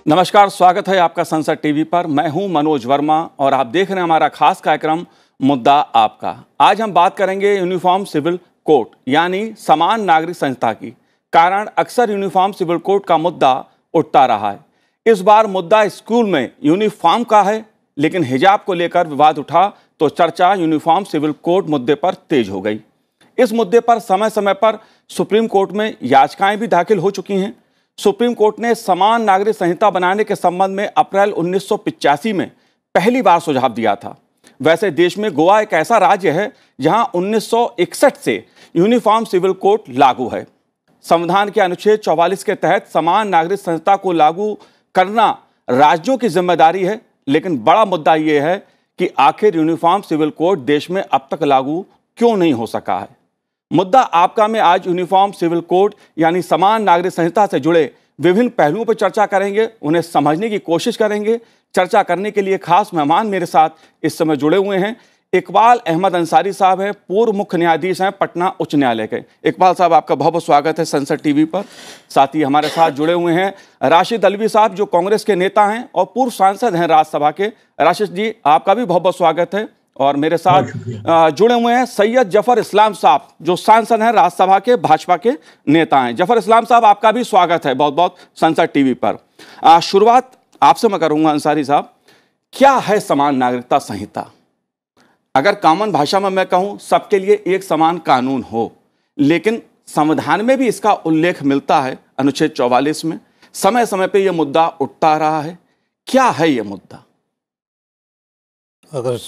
नमस्कार, स्वागत है आपका संसद टीवी पर। मैं हूं मनोज वर्मा और आप देख रहे हैं हमारा खास कार्यक्रम मुद्दा आपका। आज हम बात करेंगे यूनिफॉर्म सिविल कोड यानी समान नागरिक संहिता की। कारण अक्सर यूनिफॉर्म सिविल कोड का मुद्दा उठता रहा है। इस बार मुद्दा स्कूल में यूनिफॉर्म का है, लेकिन हिजाब को लेकर विवाद उठा तो चर्चा यूनिफॉर्म सिविल कोड मुद्दे पर तेज हो गई। इस मुद्दे पर समय समय पर सुप्रीम कोर्ट में याचिकाएं भी दाखिल हो चुकी हैं। सुप्रीम कोर्ट ने समान नागरिक संहिता बनाने के संबंध में अप्रैल 1985 में पहली बार सुझाव दिया था। वैसे देश में गोवा एक ऐसा राज्य है जहां 1961 से यूनिफॉर्म सिविल कोड लागू है। संविधान के अनुच्छेद 44 के तहत समान नागरिक संहिता को लागू करना राज्यों की जिम्मेदारी है, लेकिन बड़ा मुद्दा यह है कि आखिर यूनिफॉर्म सिविल कोड देश में अब तक लागू क्यों नहीं हो सका है। मुद्दा आपका में आज यूनिफॉर्म सिविल कोड यानी समान नागरिक संहिता से जुड़े विभिन्न पहलुओं पर चर्चा करेंगे, उन्हें समझने की कोशिश करेंगे। चर्चा करने के लिए खास मेहमान मेरे साथ इस समय जुड़े हुए हैं। इकबाल अहमद अंसारी साहब हैं, पूर्व मुख्य न्यायाधीश हैं पटना उच्च न्यायालय के। इकबाल साहब, आपका बहुत बहुत स्वागत है संसद टीवी पर। साथ ही हमारे साथ जुड़े हुए हैं राशिद अल्वी साहब, जो कांग्रेस के नेता हैं और पूर्व सांसद हैं राज्यसभा के। राशिद जी, आपका भी बहुत बहुत स्वागत है। और मेरे साथ जुड़े हुए हैं सैयद जफर इस्लाम साहब, जो सांसद हैं राज्यसभा के, भाजपा के नेता हैं। जफर इस्लाम साहब, आपका भी स्वागत है बहुत बहुत संसद टीवी पर। शुरुआत आपसे मैं करूंगा अंसारी साहब, क्या है समान नागरिकता संहिता? अगर कॉमन भाषा में मैं कहूं, सबके लिए एक समान कानून हो, लेकिन संविधान में भी इसका उल्लेख मिलता है अनुच्छेद 44 में। समय समय पे यह मुद्दा उठता रहा है। क्या है यह मुद्दा? अगर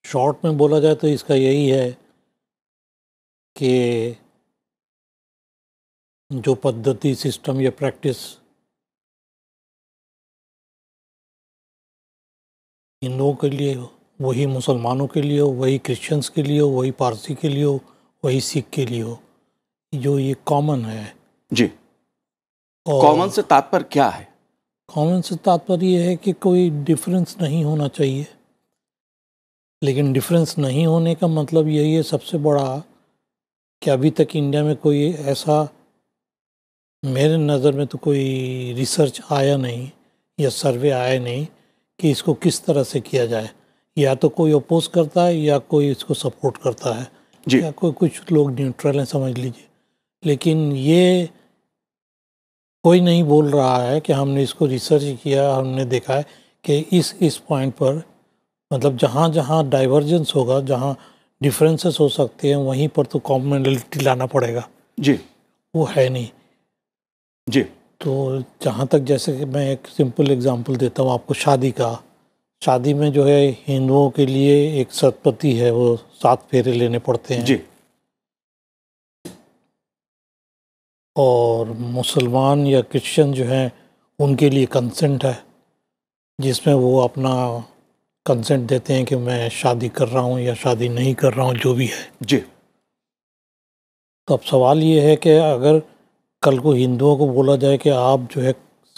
शॉर्ट में बोला जाए तो इसका यही है कि जो पद्धति, सिस्टम या प्रैक्टिस हिंदुओं के लिए हो, वही मुसलमानों के लिए हो, वही क्रिश्चियंस के लिए हो, वही पारसी के लिए हो, वही सिख के लिए हो, जो ये कॉमन है जी। कॉमन से तात्पर्य क्या है? कॉमन से तात्पर्य ये है कि कोई डिफरेंस नहीं होना चाहिए। लेकिन डिफरेंस नहीं होने का मतलब यही है सबसे बड़ा कि अभी तक इंडिया में कोई ऐसा, मेरे नज़र में तो कोई रिसर्च आया नहीं या सर्वे आया नहीं कि इसको किस तरह से किया जाए। या तो कोई अपोज करता है या कोई इसको सपोर्ट करता है जी। या कुछ लोग न्यूट्रल हैं, समझ लीजिए। लेकिन ये कोई नहीं बोल रहा है कि हमने इसको रिसर्च किया, हमने देखा है कि इस पॉइंट पर, मतलब जहाँ जहाँ डाइवर्जेंस होगा, जहाँ डिफरेंसेस हो सकते हैं, वहीं पर तो कॉमनैलिटी लाना पड़ेगा जी। वो है नहीं जी। तो जहाँ तक, जैसे कि मैं एक सिंपल एग्जांपल देता हूँ आपको शादी का। शादी में जो है हिंदुओं के लिए एक सतपति है, वो 7 फेरे लेने पड़ते हैं जी। और मुसलमान या क्रिश्चियन जो हैं उनके लिए कंसेंट है, जिसमें वो अपना कंसेंट देते हैं कि मैं शादी कर रहा हूँ या शादी नहीं कर रहा हूँ, जो भी है जी। तो अब सवाल ये है कि अगर कल को हिंदुओं को बोला जाए कि आप जो है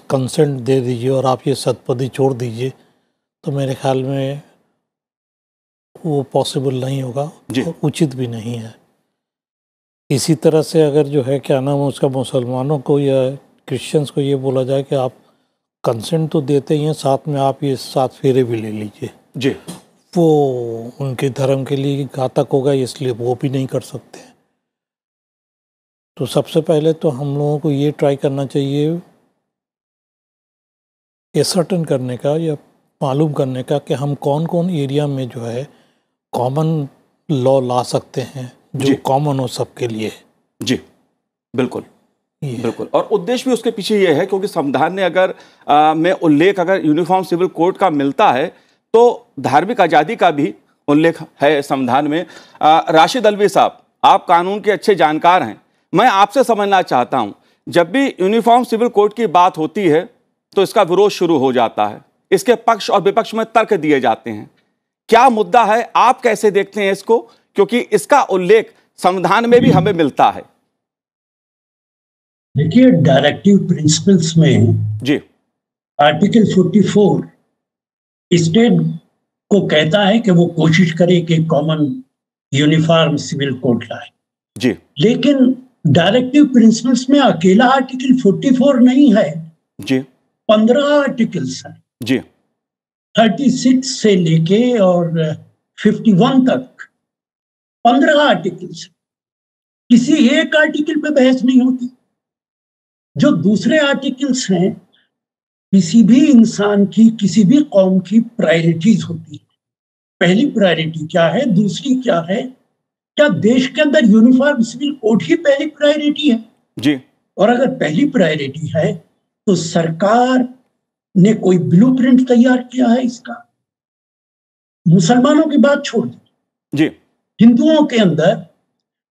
कंसेंट दे दीजिए और आप ये सतपदी छोड़ दीजिए, तो मेरे ख्याल में वो पॉसिबल नहीं होगा, उचित भी नहीं है। इसी तरह से अगर जो है क्या नाम उसका मुसलमानों को या क्रिश्चियंस को ये बोला जाए कि आप कंसेंट तो देते ही हैं, साथ में आप ये 7 फेरे भी ले लीजिए जी, वो उनके धर्म के लिए घातक होगा, इसलिए वो भी नहीं कर सकते। तो सबसे पहले तो हम लोगों को ये ट्राई करना चाहिए, एसर्टेन करने का या मालूम करने का कि हम कौन कौन एरिया में जो है कॉमन लॉ ला सकते हैं जो कॉमन हो सबके लिए जी। बिल्कुल बिल्कुल। और उद्देश्य भी उसके पीछे ये है, क्योंकि संविधान ने अगर में उल्लेख अगर यूनिफॉर्म सिविल कोड का मिलता है तो धार्मिक आज़ादी का भी उल्लेख है संविधान में। राशिद अल्वी साहब, आप कानून के अच्छे जानकार हैं। मैं आपसे समझना चाहता हूं, जब भी यूनिफॉर्म सिविल कोड की बात होती है तो इसका विरोध शुरू हो जाता है, इसके पक्ष और विपक्ष में तर्क दिए जाते हैं। क्या मुद्दा है, आप कैसे देखते हैं इसको? क्योंकि इसका उल्लेख संविधान में भी हमें मिलता है। देखिए, डायरेक्टिव प्रिंसिपल्स में जी आर्टिकल 44 स्टेट को कहता है कि वो कोशिश करे कि कॉमन यूनिफॉर्म सिविल कोड लाए जी। लेकिन डायरेक्टिव प्रिंसिपल्स में अकेला आर्टिकल 44 नहीं है जी। 15 आर्टिकल्स हैं जी। 36 से लेके और 51 तक 15 आर्टिकल्स। किसी एक आर्टिकल पे बहस नहीं होती। जो दूसरे आर्टिकल्स हैं, किसी भी इंसान की, किसी भी कौम की प्रायोरिटीज होती है। पहली प्रायोरिटी क्या है, दूसरी क्या है। क्या देश के अंदर यूनिफॉर्म सिविल कोड ही पहली प्रायोरिटी है? जी। और अगर पहली प्रायोरिटी है तो सरकार ने कोई ब्लूप्रिंट तैयार किया है इसका? मुसलमानों की बात छोड़ दी, जी। हिंदुओं के अंदर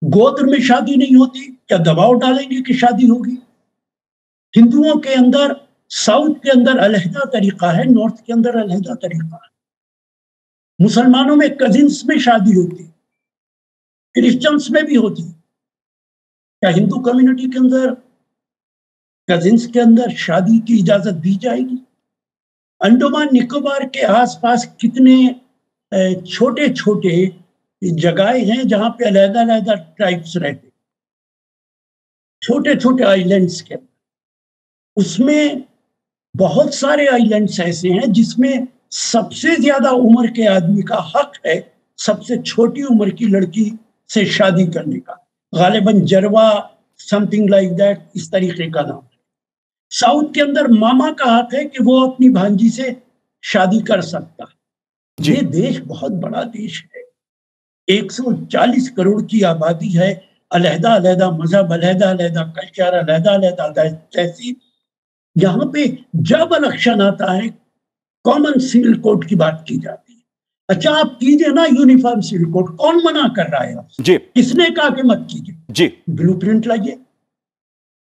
गोत्र में शादी नहीं होती, क्या दबाव डालेंगे कि शादी होगी? हिंदुओं के अंदर साउथ के अंदर अलहदा तरीका है, नॉर्थ के अंदर अलहदा तरीका है। मुसलमानों में कजिन्स में शादी होती, क्रिश्चियंस में भी होती। क्या हिंदू कम्युनिटी के अंदर कजिन्स के अंदर शादी की इजाजत दी जाएगी? अंडमान निकोबार के आसपास कितने छोटे छोटे जगहें हैं जहां पे अलग अलग ट्राइब्स रहते, छोटे छोटे आइलैंड्स के। उसमें बहुत सारे आइलैंड्स ऐसे हैं जिसमें सबसे ज्यादा उम्र के आदमी का हक है सबसे छोटी उम्र की लड़की से शादी करने का। गालिबन जरवा, समथिंग लाइक दैट, इस तरीके का नाम। साउथ के अंदर मामा का हक है कि वो अपनी भांजी से शादी कर सकता। ये देश बहुत बड़ा देश है, 140 करोड़ की आबादी है, अलहदा अलहदा मजहब, अलहदा अलहदा कल्चर, अलहदा अलहदा तहसीब। यहाँ पे जब इलेक्शन आता है कॉमन सिविल कोड की बात की जाती है। अच्छा, आप कीजिए ना यूनिफॉर्म सिविल कोड, कौन मना कर रहा है आपसे? जी। किसने कहा कि मत कीजिए? जी। ब्लूप्रिंट लाइए,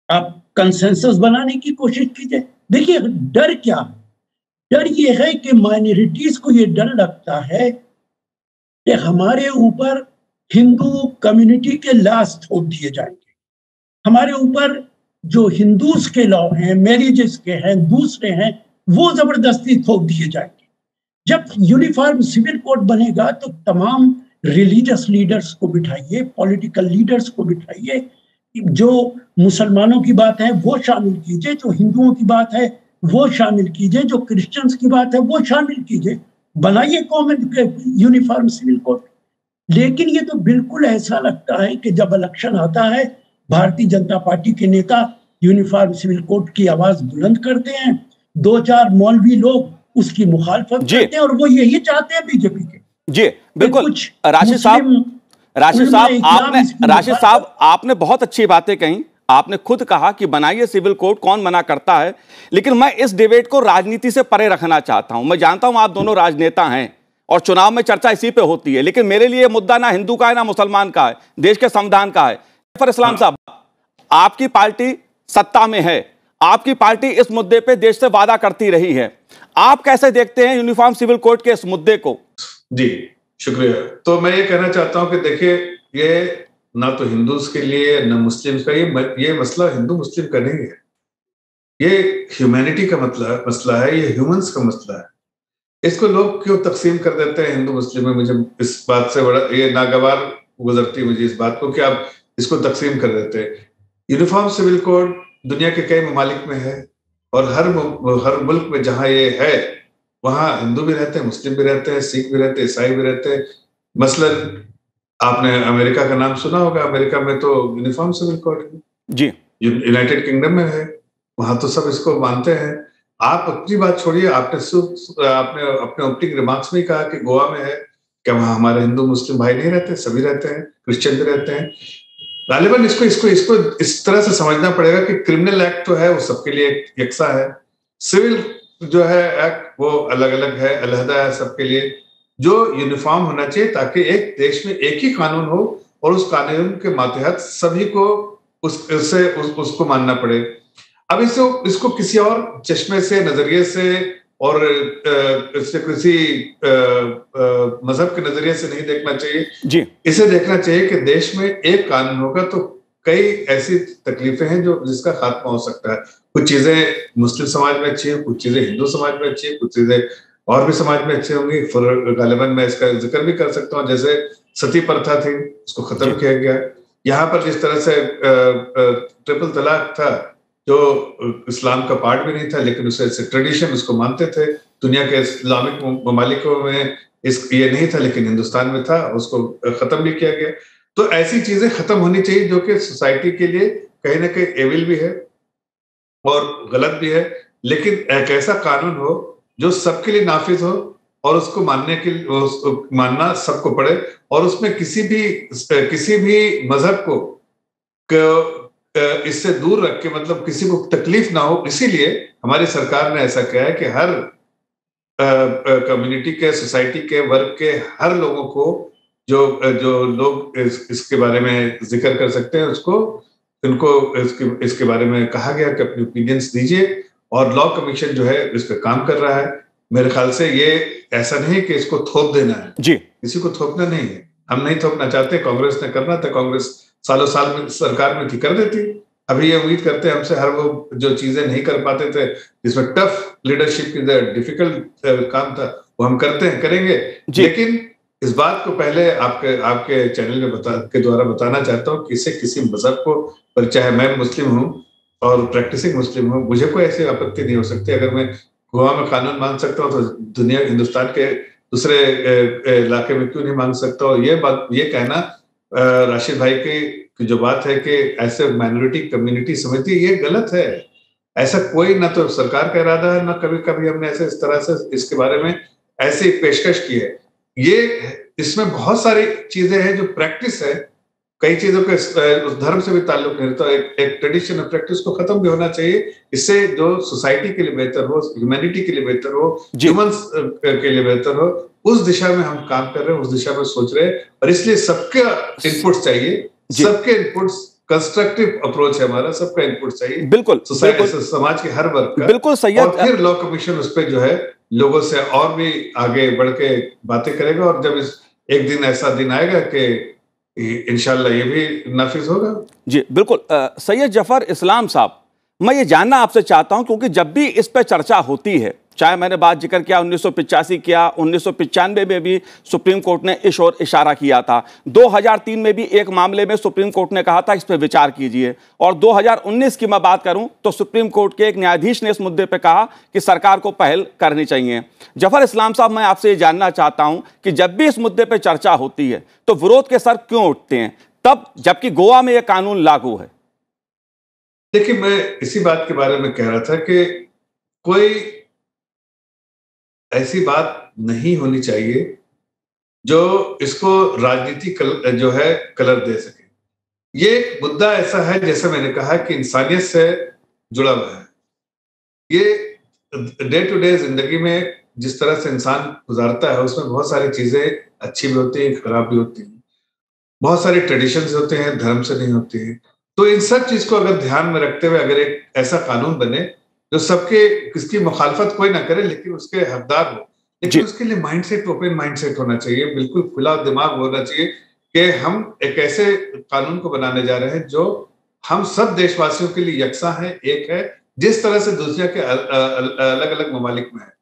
आप कंसेंसस बनाने की कोशिश कीजिए। देखिए, डर क्या है? डर ये है कि माइनॉरिटीज को ये डर लगता है कि हमारे ऊपर हिंदू कम्युनिटी के लॉज थोप दिए जाएंगे, हमारे ऊपर जो हिंदूज के लॉ हैं, मैरिजेस के हैं, दूसरे हैं, वो जबरदस्ती थोप दिए जाएंगे। जब यूनिफॉर्म सिविल कोड बनेगा तो तमाम रिलीजियस लीडर्स को बिठाइए, पॉलिटिकल लीडर्स को बिठाइए, जो मुसलमानों की बात है वो शामिल कीजिए, जो हिंदुओं की बात है वो शामिल कीजिए, जो क्रिश्चियंस की बात है वो शामिल कीजिए, बनाइए कॉमन यूनिफॉर्म सिविल कोड। लेकिन ये तो बिल्कुल ऐसा लगता है कि जब इलेक्शन आता है, भारतीय जनता पार्टी के नेता यूनिफॉर्म सिविल कोड की आवाज बुलंद करते हैं, 2-4 मौलवी लोग उसकी मुखालफत करते हैं, और वो यही चाहते हैं बीजेपी के। जी बिल्कुल। राशिद साहब आपने बहुत अच्छी बातें कही। आपने खुद कहा कि बनाइए सिविल कोड, कौन मना करता है। लेकिन मैं इस डिबेट को राजनीति से परे रखना चाहता हूं। मैं जानता हूं आप दोनों राजनेता हैं और चुनाव में चर्चा इसी पे होती है, लेकिन मेरे लिए मुद्दा ना हिंदू का है ना मुसलमान का है, देश के संविधान का है। जफर इस्लाम साहब, आपकी पार्टी सत्ता में है, आपकी पार्टी इस मुद्दे पे देश से वादा करती रही है, आप कैसे देखते हैं यूनिफॉर्म सिविल कोड के इस मुद्दे को? जी शुक्रिया। तो मैं ये कहना चाहता हूं कि देखिए, ये ना तो हिंदूज के लिए ना मुस्लिम्स का, ये मसला हिंदू मुस्लिम का नहीं है, ये ह्यूमैनिटी का मसला है, ये ह्यूमंस का मसला है। इसको लोग क्यों तकसीम कर देते हैं हिंदू मुस्लिम में, मुझे इस बात से बड़ा ये नागवार गुजरती मुझे इस बात को कि आप इसको तकसीम कर देते हैं। यूनिफॉर्म सिविल कोड दुनिया के कई ममालिक में है, और हर मुल्क में जहां ये है वहां हिंदू भी रहते हैं, मुस्लिम भी रहते हैं, सिख भी रहते हैं, ईसाई भी रहते हैं। मसलन आपने अमेरिका का नाम सुना होगा, अमेरिका में तो यूनिफॉर्म सिविल कोड है जी। यूनाइटेड किंगडम में है, वहां तो सब इसको मानते हैं। आप अपनी बात छोड़िए, आपने अपने ओपनिंग रिमार्क्स में कहा कि गोवा में है, क्या वहां हमारे हिंदू मुस्लिम भाई नहीं रहते? सभी रहते हैं, क्रिश्चियन भी रहते हैं। गालिबन इसको इस तरह से समझना पड़ेगा कि क्रिमिनल एक्ट तो है वो सबके लिए यकसा है, सिविल जो है एक्ट वो अलग अलग है, अलहदा है सबके लिए। जो यूनिफॉर्म होना चाहिए ताकि एक देश में एक ही कानून हो और उस कानून के मातहत सभी को उसको मानना पड़े। अब इसको किसी और चश्मे से, नजरिए से और इससे किसी मजहब के नजरिए से नहीं देखना चाहिए जी। इसे देखना चाहिए कि देश में एक कानून होगा तो कई ऐसी तकलीफें हैं जिसका खात्मा हो सकता है। कुछ चीजें मुस्लिम समाज में अच्छी है, कुछ चीजें हिंदू समाज में अच्छी है, कुछ चीजें और भी समाज में अच्छी होंगी। गालिबन मैं इसका जिक्र भी कर सकता हूँ, जैसे सती प्रथा थी, उसको खत्म किया गया। यहाँ पर जिस तरह से ट्रिपल तलाक था, जो इस्लाम का पार्ट भी नहीं था, लेकिन उसे ट्रेडिशन उसको मानते थे। दुनिया के इस्लामिक ममालिकों में ये नहीं था, लेकिन हिंदुस्तान में था, उसको खत्म भी किया गया। तो ऐसी चीजें खत्म होनी चाहिए जो कि सोसाइटी के लिए कहीं ना कहीं एविल भी है और गलत भी है, लेकिन एक ऐसा कानून हो जो सबके लिए नाफिज हो और उसको मानने के मानना सबको पड़े, और उसमें किसी भी मजहब को इससे दूर रख के, मतलब किसी को तकलीफ ना हो, इसीलिए हमारी सरकार ने ऐसा किया है कि हर कम्युनिटी के, सोसाइटी के, वर्ग के हर लोगों को जो लोग इसके बारे में जिक्र कर सकते हैं, उनको इसके बारे में कहा गया कि अपनी ओपिनियंस दीजिए, और लॉ कमीशन जो है इस पर काम कर रहा है। मेरे ख्याल से ये ऐसा नहीं कि इसको थोप देना है जी, किसी को थोपना नहीं है, हम नहीं थोपना चाहते। कांग्रेस ने करना था, कांग्रेस सालों साल में सरकार में थी, कर देती। अभी ये उम्मीद करते हैं हमसे हर वो जो चीजें नहीं कर पाते थे, जिसमें टफ लीडरशिप की डिफिकल्ट काम था, वो हम करते हैं, करेंगे। लेकिन इस बात को पहले आपके चैनल में के द्वारा बताना चाहता हूँ कि इससे किसी मजहब को, पर चाहे मैं मुस्लिम हूँ और प्रैक्टिसिंग मुस्लिम हूँ, मुझे कोई ऐसी आपत्ति नहीं हो सकती। अगर मैं गोवा में कानून मान सकता हूँ तो हिंदुस्तान के दूसरे इलाके में क्यों नहीं मान सकता। और ये कहना राशिद भाई की जो बात है कि ऐसे माइनॉरिटी कम्युनिटी समझती है, ये गलत है। ऐसा कोई ना तो सरकार का इरादा है, ना कभी कभी हमने ऐसे इस तरह से इसके बारे में ऐसी पेशकश की है। ये इसमें बहुत सारी चीजें हैं जो प्रैक्टिस है, कई चीजों के उस धर्म से भी ताल्लुक नहीं रहता। एक ट्रेडिशन और प्रैक्टिस को खत्म भी होना चाहिए। इससे जो सोसाइटी के लिए बेहतर हो, ह्यूमैनिटी के लिए बेहतर हो, ह्यूमंस के लिए बेहतर हो, उस दिशा में हम काम कर रहे हैं, उस दिशा में सोच रहे हैं। और इसलिए सबका इनपुट चाहिए, सबके इनपुट्स, कंस्ट्रक्टिव अप्रोच है हमारा, सबका इनपुट चाहिए, बिल्कुल समाज के हर वर्ग का। बिल्कुल सही। और फिर लॉ कमीशन उस पर जो है लोगों से और भी आगे बढ़ के बातें करेगा, और जब एक दिन ऐसा दिन आएगा कि इंशाल्लाह ये भी नाफिज होगा। जी बिल्कुल। सैयद जफर इस्लाम साहब, मैं ये जानना आपसे चाहता हूं, क्योंकि जब भी इस पर चर्चा होती है, चाहे मैंने बात जिक्र किया 1985 किया, 1995 में भी सुप्रीम कोर्ट ने इस ओर इशारा किया था, 2003 में भी एक मामले में सुप्रीम कोर्ट ने कहा था इस पर विचार कीजिए, और 2019 की मैं बात करूं तो सुप्रीम कोर्ट के एक न्यायाधीश ने इस मुद्दे पर कहा कि सरकार को पहल करनी चाहिए। जफर इस्लाम साहब, मैं आपसे ये जानना चाहता हूं कि जब भी इस मुद्दे पर चर्चा होती है तो विरोध के सर क्यों उठते हैं, तब जबकि गोवा में यह कानून लागू है? देखिए, मैं इसी बात के बारे में कह रहा था कि कोई ऐसी बात नहीं होनी चाहिए जो इसको राजनीति जो है कलर दे सके। ये मुद्दा ऐसा है, जैसे मैंने कहा, कि इंसानियत से जुड़ा हुआ है। ये डे टू डे जिंदगी में जिस तरह से इंसान गुजारता है, उसमें बहुत सारी चीजें अच्छी भी होती हैं, खराब भी होती हैं, बहुत सारे ट्रेडिशंस होते हैं, धर्म से नहीं होती हैं। तो इन सब चीज को अगर ध्यान में रखते हुए अगर एक ऐसा कानून बने जो किसकी मुखालफत कोई ना करे, लेकिन उसके हकदार हो, लेकिन उसके लिए माइंडसेट, ओपन माइंडसेट होना चाहिए, बिल्कुल खुला दिमाग होना चाहिए कि हम एक ऐसे कानून को बनाने जा रहे हैं जो हम सब देशवासियों के लिए यकसा है, एक है, जिस तरह से दुनिया के अलग अलग ममालिक में है।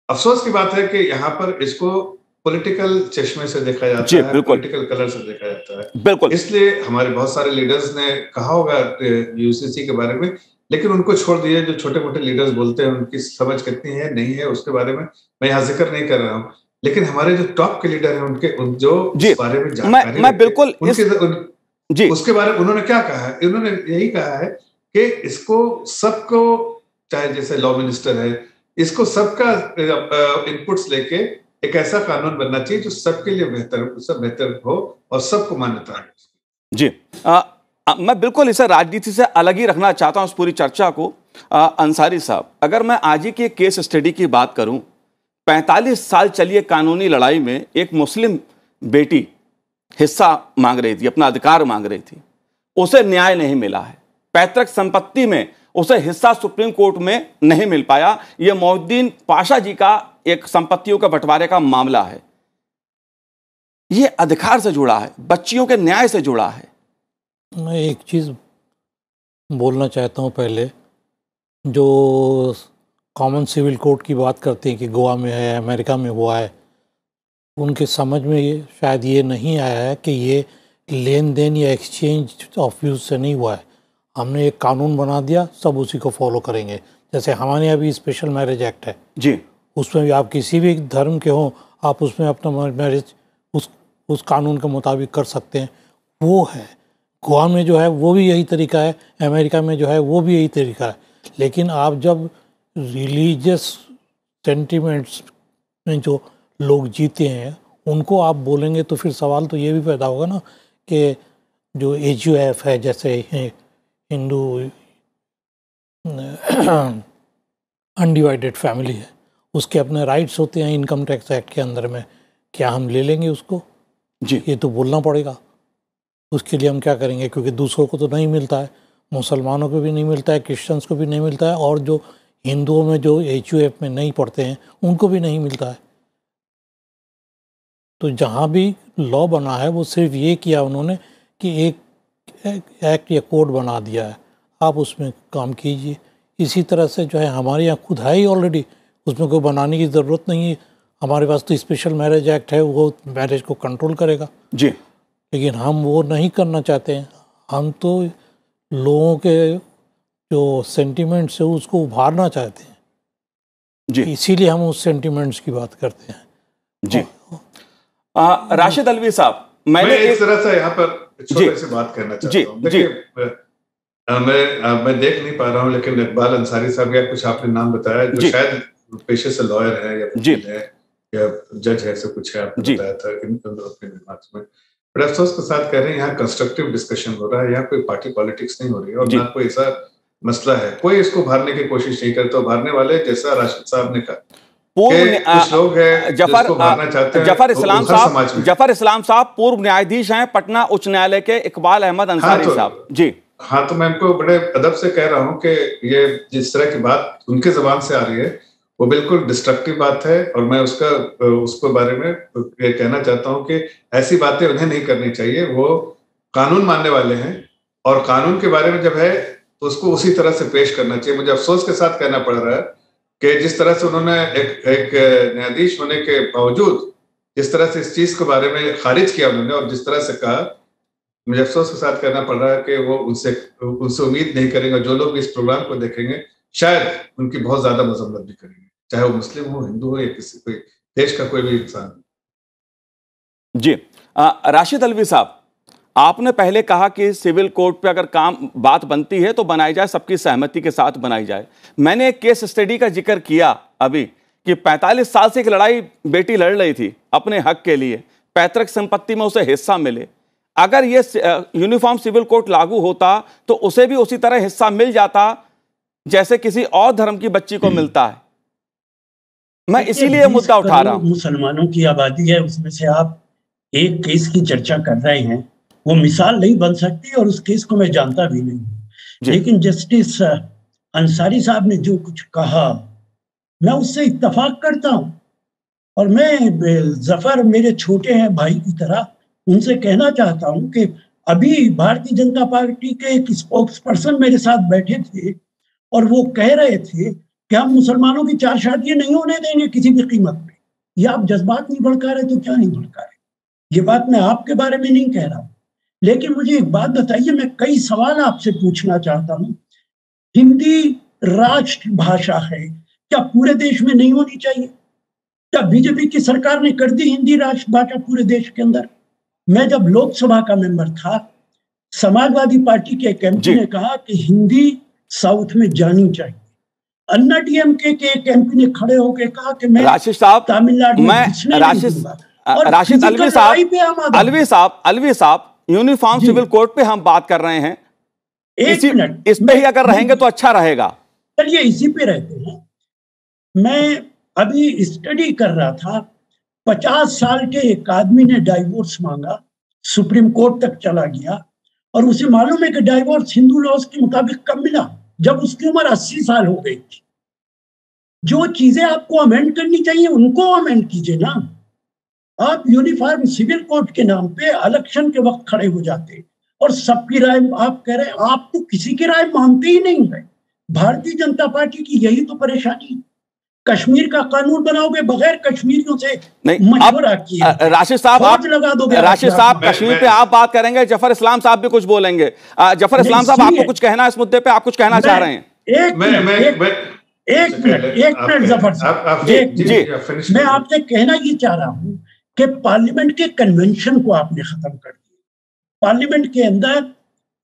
अफसोस की बात है कि यहाँ पर इसको पॉलिटिकल चश्मे से देखा जाता है, पॉलिटिकल कलर से देखा जाता है। बिल्कुल। इसलिए हमारे बहुत सारे लीडर्स ने कहा होगा यूसीसी के बारे में, लेकिन उनको छोड़ दिए। जो छोटे मोटे लीडर्स बोलते हैं, उनकी समझ कितनी है नहीं है उसके बारे में मैं यहाँ जिक्र नहीं कर रहा हूँ, लेकिन हमारे जो टॉप के लीडर हैं, जो इस बारे में जानकारी मैं बिल्कुल उसके बारे में उन्होंने क्या कहा है, उन्होंने यही कहा है कि इसको सबको, चाहे जैसे लॉ मिनिस्टर है, इसको सबका इनपुट्स लेके एक ऐसा कानून बनना चाहिए जो सबके लिए बेहतर हो और सबको मान्यता है। जी, मैं बिल्कुल इसे राजनीति से अलग ही रखना चाहता हूं इस पूरी चर्चा को। अंसारी साहब, अगर मैं आज ही की केस स्टडी की बात करूं, 45 साल चली कानूनी लड़ाई में एक मुस्लिम बेटी हिस्सा मांग रही थी, अपना अधिकार मांग रही थी, उसे न्याय नहीं मिला है। पैतृक संपत्ति में उसे हिस्सा सुप्रीम कोर्ट में नहीं मिल पाया। यह मोहिउद्दीन पाशा जी का एक संपत्तियों के बंटवारे का मामला है। यह अधिकार से जुड़ा है, बच्चियों के न्याय से जुड़ा है। मैं एक चीज़ बोलना चाहता हूँ पहले, जो कॉमन सिविल कोड की बात करते हैं कि गोवा में है, अमेरिका में हुआ है, उनके समझ में शायद ये नहीं आया है कि ये लेन देन या एक्सचेंज ऑफ व्यूज से नहीं हुआ है। हमने एक कानून बना दिया, सब उसी को फॉलो करेंगे। जैसे हमारे यहाँ भी स्पेशल मैरिज एक्ट है जी, उसमें भी आप किसी भी धर्म के हो, आप उसमें अपना मैरिज उस कानून के मुताबिक कर सकते हैं। वो है गोवा में जो है वो भी यही तरीका है, अमेरिका में जो है वो भी यही तरीका है। लेकिन आप जब रिलीजियस सेंटिमेंट्स में जो लोग जीते हैं उनको आप बोलेंगे तो फिर सवाल तो ये भी पैदा होगा ना कि जो AGOF है, जैसे हिंदू अनडिवाइडेड फैमिली है, उसके अपने राइट्स होते हैं इनकम टैक्स एक्ट के अंदर में, क्या हम ले लेंगे उसको? जी, ये तो बोलना पड़ेगा। उसके लिए हम क्या करेंगे? क्योंकि दूसरों को तो नहीं मिलता है, मुसलमानों को भी नहीं मिलता है, क्रिश्चियंस को भी नहीं मिलता है, और जो हिंदुओं में जो HUF में नहीं पढ़ते हैं उनको भी नहीं मिलता है। तो जहाँ भी लॉ बना है वो सिर्फ ये किया उन्होंने कि एक एक्ट या कोड बना दिया है, आप उसमें काम कीजिए। इसी तरह से जो है हमारे यहाँ खुद है ही ऑलरेडी, उसमें कोई बनाने की ज़रूरत नहीं है। हमारे पास तो स्पेशल मैरिज एक्ट है, वो मैरिज को कंट्रोल करेगा जी। लेकिन हम वो नहीं करना चाहते हैं। हम तो लोगों के जो सेंटिमेंट्स है उसको उभारना चाहते हैं जी, इसीलिए हम उस सेंटिमेंट्स की बात करते हैं जी। राशिद अलवी साहब, मैं मैंने एक तरह से यहाँ पर छोटे से बात करना चाहता हूँ। देखिए, मैं देख नहीं पा रहा हूँ, लेकिन इकबाल अंसारी साहब या कुछ आपने नाम बताया जो शायद पेशे से लॉयर है या वकील है या जज है, सब कुछ है, आपने बताया था अपने दिमाग में। बड़े अफसोस के साथ कह रहे हैं यहाँ कंस्ट्रक्टिव डिस्कशन हो रहा है, यहाँ कोई पार्टी पॉलिटिक्स नहीं हो रही है, और ना कोई ऐसा मसला है, कोई इसको उभारने की कोशिश नहीं करता। उभारने वाले, जैसा राशिद साहब ने कहा, कुछ लोग हैं जिसको उभारना चाहते हैं। जफर इस्लाम साहब पूर्व न्यायाधीश हैं पटना उच्च न्यायालय के, इकबाल अहमद अंसारी साहब जी। हाँ, तो मैं उनको बड़े अदब से कह रहा हूँ कि ये जिस तरह की बात उनके जबान से आ रही है वो बिल्कुल डिस्ट्रक्टिव बात है, और मैं उसको बारे में ये कहना चाहता हूँ कि ऐसी बातें उन्हें नहीं करनी चाहिए। वो कानून मानने वाले हैं, और कानून के बारे में जब है तो उसको उसी तरह से पेश करना चाहिए। मुझे अफसोस के साथ कहना पड़ रहा है कि जिस तरह से उन्होंने एक न्यायाधीश होने के बावजूद जिस तरह से इस चीज के बारे में खारिज किया उन्होंने, और जिस तरह से कहा, मुझे अफसोस के साथ कहना पड़ रहा है कि वो उनसे उम्मीद नहीं करेंगे। जो लोग इस प्रोग्राम को देखेंगे शायद उनकी बहुत ज्यादा मजम्मत भी करेंगे, चाहे वो मुस्लिम हो, हिंदू हो, या किसी कोई देश का कोई भी इंसान जी। राशिद अलवी साहब, आपने पहले कहा कि सिविल कोर्ट पे अगर बात बनती है तो बनाई जाए, सबकी सहमति के साथ बनाई जाए। मैंने एक केस स्टडी का जिक्र किया अभी कि 45 साल से एक लड़ाई बेटी लड़ रही थी अपने हक के लिए, पैतृक संपत्ति में उसे हिस्सा मिले। अगर ये यूनिफॉर्म सिविल कोड लागू होता तो उसे भी उसी तरह हिस्सा मिल जाता जैसे किसी और धर्म की बच्ची को मिलता है। मैं इसीलिए मुद्दा उठा रहा हूं। मुसलमानों की आबादी है, उसमें से आप एक केस की चर्चा कर रहे हैं, वो मिसाल नहीं बन सकती, और उस केस को मैं जानता भी नहीं हूं। लेकिन जस्टिस अंसारी साहब ने जो कुछ कहा मैं उससे इत्तफाक करता हूं, और मैं जफर मेरे छोटे हैं भाई की तरह, उनसे कहना चाहता हूं कि अभी भारतीय जनता पार्टी के एक स्पोक्स पर्सन मेरे साथ बैठे थे और वो कह रहे थे कि हम मुसलमानों की 4 शादियां नहीं होने देंगे किसी भी कीमत पे। ये आप जज्बात नहीं भड़का रहे तो क्या नहीं भड़का रहे? ये बात मैं आपके बारे में नहीं कह रहा, लेकिन मुझे एक बात बताइए, मैं कई सवाल आपसे पूछना चाहता हूँ। हिंदी राष्ट्रभाषा है, क्या पूरे देश में नहीं होनी चाहिए? क्या बीजेपी की सरकार ने कर दी हिंदी राष्ट्रभाषा पूरे देश के अंदर? मैं जब लोकसभा का मेंबर था, समाजवादी पार्टी के एक एमपी ने कहा कि हिंदी साउथ में जानी चाहिए। अन्ना डीएमके के एक एमपी ने खड़े होकर कहा कि मैं तमिलनाडु में राशिद अलवी साहब यूनिफॉर्म सिविल कोड पे हम बात कर रहे हैं, इस पे ही अगर रहेंगे तो अच्छा रहेगा। चलिए इसी पे रहते हैं। मैं अभी स्टडी कर रहा था, 50 साल के एक आदमी ने डाइवोर्स मांगा, सुप्रीम कोर्ट तक चला गया, और उसे मालूम है कि डाइवोर्स हिंदू लॉज के मुताबिक कब मिला? जब उसकी उम्र 80 साल हो गई थी। जो चीजें आपको अमेंड करनी चाहिए उनको अमेंड कीजिए ना। आप यूनिफॉर्म सिविल कोड के नाम पे इलेक्शन के वक्त खड़े हो जाते और सबकी राय आप कह रहे हैं, आप तो किसी की राय मानते ही नहीं है। भारतीय जनता पार्टी की यही तो परेशानी है। कश्मीर का कानून बनाओगे बगैर कश्मीरियों से नहीं, मशवरा किए, राशिद साहब आप लगा दोगे। राशिद साहब कश्मीर पे आप बात करेंगे, जफर इस्लाम साहब भी कुछ बोलेंगे। जफर इस्लाम साहब आपको कुछ कहना है इस मुद्दे पे, आप कुछ कहना चाह रहे हैं? एक मिनट जफर साहब, मैं आपसे कहना ये चाह रहा हूं कि पार्लियामेंट के कन्वेंशन को आपने खत्म कर दिया। पार्लियामेंट के अंदर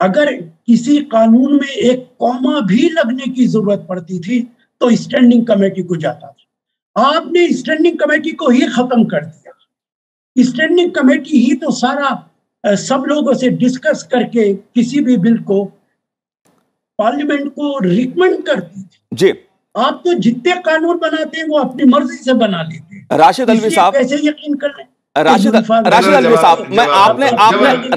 अगर किसी कानून में एक कॉमा भी लगने की जरूरत पड़ती थी तो स्टैंडिंग कमेटी को जाता था। आपने स्टैंडिंग कमेटी को ही खत्म कर दिया। स्टैंडिंग कमेटी ही तो सारा सब लोगों से डिस्कस करके किसी भी बिल को पार्लियामेंट को रिकमेंड करती थी। जी, आप तो जितने कानून बनाते हैं वो अपनी मर्जी से बना लेते हैं। राशिद अलवी साहब कैसे यकीन कर लें? राशिद अलवी साहब, मैं आपने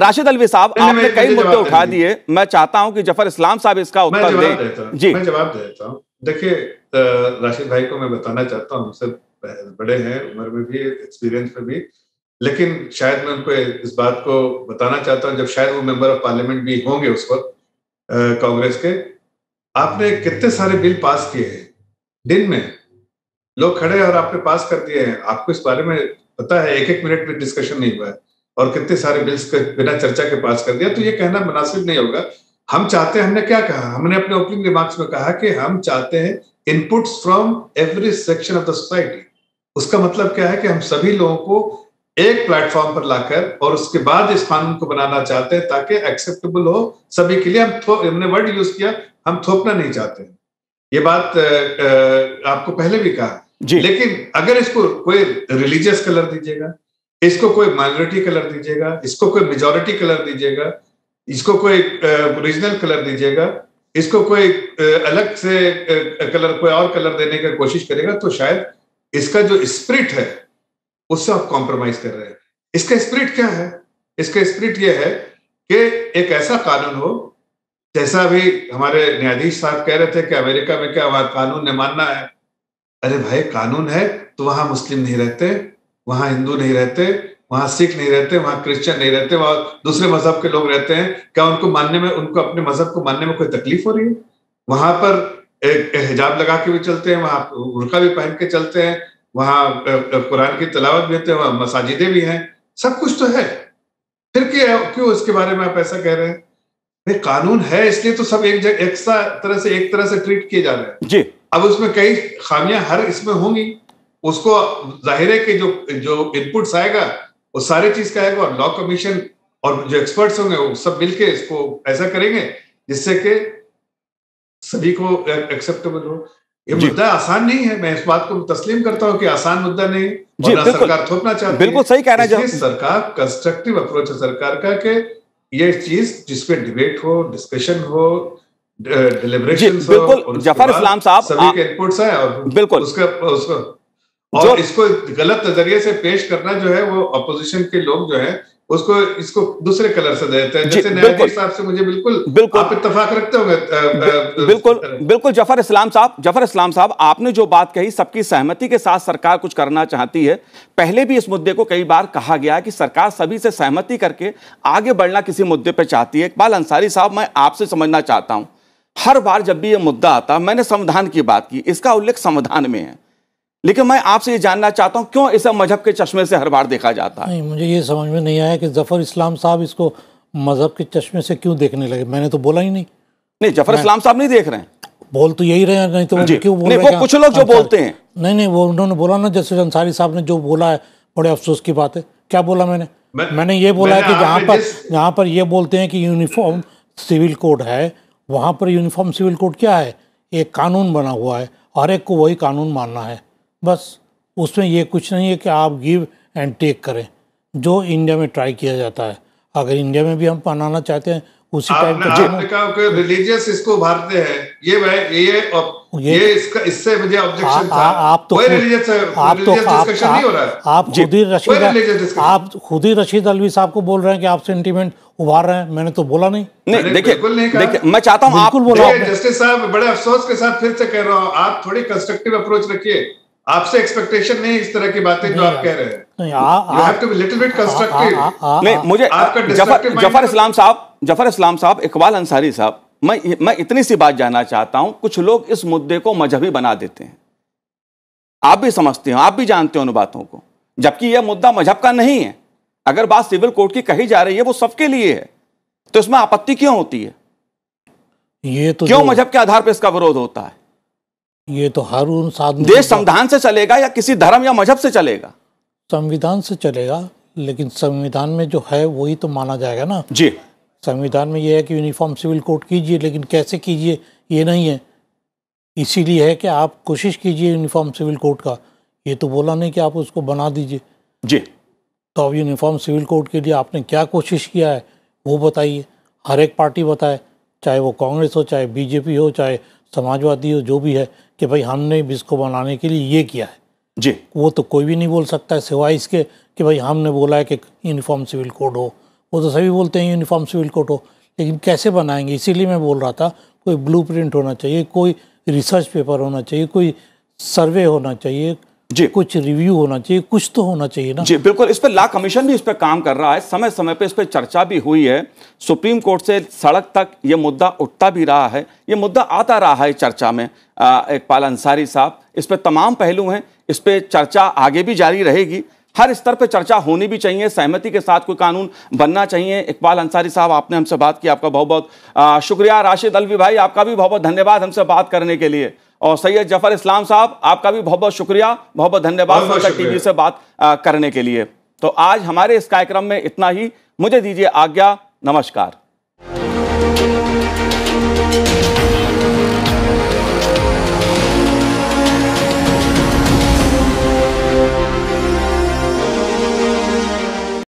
राशिद अलवी साहब आपने कई मुद्दे उठा दिए। मैं चाहता हूं कि जफर इस्लाम साहब इसका उत्तर दें। जी, मैं जवाब देता हूं। देखिए, राशिद भाई को मैं बताना चाहता हूं, हमसे बड़े हैं उम्र में भी, एक्सपीरियंस में भी, लेकिन शायद मैं उनको इस बात को बताना चाहता हूं जब शायद वो मेंबर ऑफ पार्लियामेंट भी होंगे उस वक्त कांग्रेस के। आपने कितने सारे बिल पास किए हैं, दिन में लोग खड़े और आपने पास कर दिए हैं। आपको इस बारे में पता है, एक मिनट में डिस्कशन नहीं हुआ है और कितने सारे बिल्स बिना चर्चा के पास कर दिया। तो ये कहना मुनासिब नहीं होगा। हम चाहते हैं, हमने क्या कहा, हमने अपने ओपनिंग रिमार्क्स में कहा कि हम चाहते हैं inputs from every section of the society. उसका मतलब क्या है कि हम सभी लोगों को एक प्लेटफॉर्म पर लाकर और उसके बाद इस कानून को बनाना चाहते हैं ताकि एक्सेप्टेबल हो सभी के लिए। हमने वर्ड यूज किया, हम थोपना नहीं चाहते हैं। ये बात आपको पहले भी कहा। लेकिन अगर इसको कोई रिलीजियस कलर दीजिएगा, इसको कोई माइनॉरिटी कलर दीजिएगा, इसको कोई मेजॉरिटी कलर दीजिएगा, इसको कोई रीजनल कलर दीजिएगा, इसको कोई अलग से कलर, कोई और कलर देने की कोशिश करेगा, तो शायद इसका जो स्पिरिट है उससे आप कॉम्प्रोमाइज कर रहे हैं। इसका स्पिरिट क्या है? इसका स्पिरिट यह है कि एक ऐसा कानून हो, जैसा अभी हमारे न्यायाधीश साहब कह रहे थे कि अमेरिका में क्या वहां कानून ने मानना है। अरे भाई, कानून है तो वहां मुस्लिम नहीं रहते, वहां हिंदू नहीं रहते, वहां सिख नहीं रहते, वहां क्रिश्चियन नहीं रहते, वहां दूसरे मजहब के लोग रहते हैं। क्या उनको मानने में, उनको अपने मजहब को मानने में कोई तकलीफ हो रही है? वहां पर एक हिजाब लगा के भी चलते हैं, वहां बुर्का भी पहन के चलते हैं, वहां कुरान की तिलावत भी होते हैं, वहां मसाजिदें भी हैं, सब कुछ तो है। फिर क्यों इसके बारे में आप ऐसा कह रहे हैं? कानून है इसलिए तो सब एक तरह से ट्रीट किए जा रहे हैं जी। अब उसमें कई खामियां हर इसमें होंगी, उसको जाहिर है कि जो इनपुट्स आएगा वो सारे चीज का आएगा और लॉ कमीशन और जो एक्सपर्ट्स होंगे वो सब मिलके इसको ऐसा करेंगे जिससे कि सभी को एक्सेप्टेबल हो। ये मुद्दा आसान नहीं है, मैं इस बात को तस्लीम करता हूं कि आसान मुद्दा नहीं है और सरकार थोपना चाहती है। बिल्कुल सही कह रहे हैं। सरकार कंस्ट्रक्टिव अप्रोच है सरकार का कि ये चीज जिसपे डिबेट हो, डिस्कशन हो, डिलिब्रेशंस हो, बिल्कुल जफर इस्लाम साहब सभी के इनपुट्स है और बिल्कुल उसको और इसको गलत नजरिए से पेश करना जो है वो अपोजिशन के लोग जो है उसको इसको दूसरे कलर से देते हैं। जैसे न्यायाधीश साहब से मुझे बिल्कुल आप इत्तेफाक रखते होंगे। बिल्कुल जफर इस्लाम साहब आपने जो बात कही सबकी सहमति के साथ सरकार कुछ करना चाहती है। पहले भी इस मुद्दे को कई बार कहा गया है कि सरकार सभी से सहमति करके आगे बढ़ना किसी मुद्दे पर चाहती है। इकबाल अंसारी साहब, मैं आपसे समझना चाहता हूं, हर बार जब भी यह मुद्दा आता, मैंने संविधान की बात की, इसका उल्लेख संविधान में है, लेकिन मैं आपसे ये जानना चाहता हूं क्यों इसे मजहब के चश्मे से हर बार देखा जाता है? नहीं, मुझे ये समझ में नहीं आया कि जफर इस्लाम साहब इसको मजहब के चश्मे से क्यों देखने लगे। मैंने तो बोला ही नहीं। नहीं, जफर इस्लाम साहब नहीं देख रहे हैं, बोल तो यही रहे हैं, नहीं तो वो क्यों बोल रहे हैं? कुछ लोग जो बोलते हैं, नहीं वो उन्होंने बोला ना, जैसे अंसारी साहब ने जो बोला है, बड़े अफसोस की बात है। क्या बोला मैंने ये बोला है कि जहाँ पर ये बोलते हैं कि यूनिफॉर्म सिविल कोड है, वहाँ पर यूनिफॉर्म सिविल कोड क्या है? एक कानून बना हुआ है, हर एक को वही कानून मानना है, बस। उसमें ये कुछ नहीं है कि आप गिव एंड टेक करें, जो इंडिया में ट्राई किया जाता है। अगर इंडिया में भी हम बनाना चाहते हैं उसी टाइप का, रिलीजियस इसको उभारते हैं, ये इसका, इससे मुझे ऑब्जेक्शन था। आप खुद ही रशीद अलवी साहब को बोल रहे हैं कि आप सेंटीमेंट उभार रहे हैं। मैंने तो बोला नहीं। देखिए मैं चाहता हूं आप बोला। जस्टिस साहब, बड़े अफसोस के साथ फिर से कह रहा हूं, आप थोड़ी कंस्ट्रक्टिव अप्रोच रखिए। आपसे एक्सपेक्टेशन नहीं इस तरह की बातें जो आप कह रहे हैं। You have to be little bit constructive। नहीं, मुझे जफर इस्लाम साहब, इकबाल अंसारी साहब, मैं इतनी सी बात जानना चाहता हूं। कुछ लोग इस मुद्दे को मजहबी बना देते हैं, आप भी समझते हो, आप भी जानते हो उन बातों को, जबकि यह मुद्दा मजहब का नहीं है। अगर बात सिविल कोर्ट की कही जा रही है वो सबके लिए है, तो इसमें आपत्ति क्यों होती है? ये तो क्यों मजहब के आधार पर इसका विरोध होता है? ये तो हारून साहब, देश संविधान से चलेगा या किसी धर्म या मजहब से चलेगा? संविधान से चलेगा, लेकिन संविधान में जो है वही तो माना जाएगा ना जी। संविधान में ये है कि यूनिफॉर्म सिविल कोड कीजिए, लेकिन कैसे कीजिए ये नहीं है। इसीलिए है कि आप कोशिश कीजिए यूनिफॉर्म सिविल कोड का, ये तो बोला नहीं कि आप उसको बना दीजिए। जी। तो अब यूनिफॉर्म सिविल कोड के लिए आपने क्या कोशिश किया है वो बताइए, हर एक पार्टी बताए, चाहे वो कांग्रेस हो, चाहे बीजेपी हो, चाहे समाजवादी हो, जो भी है, कि भाई हमने इसको बनाने के लिए ये किया है। जी। वो तो कोई भी नहीं बोल सकता है सिवाय इसके कि भाई हमने बोला है कि यूनिफॉर्म सिविल कोड हो। वो तो सभी बोलते हैं यूनिफॉर्म सिविल कोड हो, लेकिन कैसे बनाएंगे? इसीलिए मैं बोल रहा था कोई ब्लूप्रिंट होना चाहिए, कोई रिसर्च पेपर होना चाहिए, कोई सर्वे होना चाहिए जी, कुछ रिव्यू होना चाहिए, कुछ तो होना चाहिए ना। जी बिल्कुल। इस पर लॉ कमीशन भी इस पर काम कर रहा है, समय समय पे इस पर चर्चा भी हुई है, सुप्रीम कोर्ट से सड़क तक ये मुद्दा उठता भी रहा है, ये मुद्दा आता रहा है चर्चा में। इकबाल अंसारी साहब, इस पर तमाम पहलू हैं, इस पर चर्चा आगे भी जारी रहेगी, हर स्तर पर चर्चा होनी भी चाहिए, सहमति के साथ कोई कानून बनना चाहिए। इकबाल अंसारी साहब, आपने हमसे बात की, आपका बहुत बहुत शुक्रिया। राशिद अलवी भाई, आपका भी बहुत बहुत धन्यवाद हमसे बात करने के लिए। और सैयद जफर इस्लाम साहब, आपका भी बहुत बहुत शुक्रिया, बहुत बहुत धन्यवाद संसद टीवी से बात करने के लिए। तो आज हमारे इस कार्यक्रम में इतना ही, मुझे दीजिए आज्ञा, नमस्कार।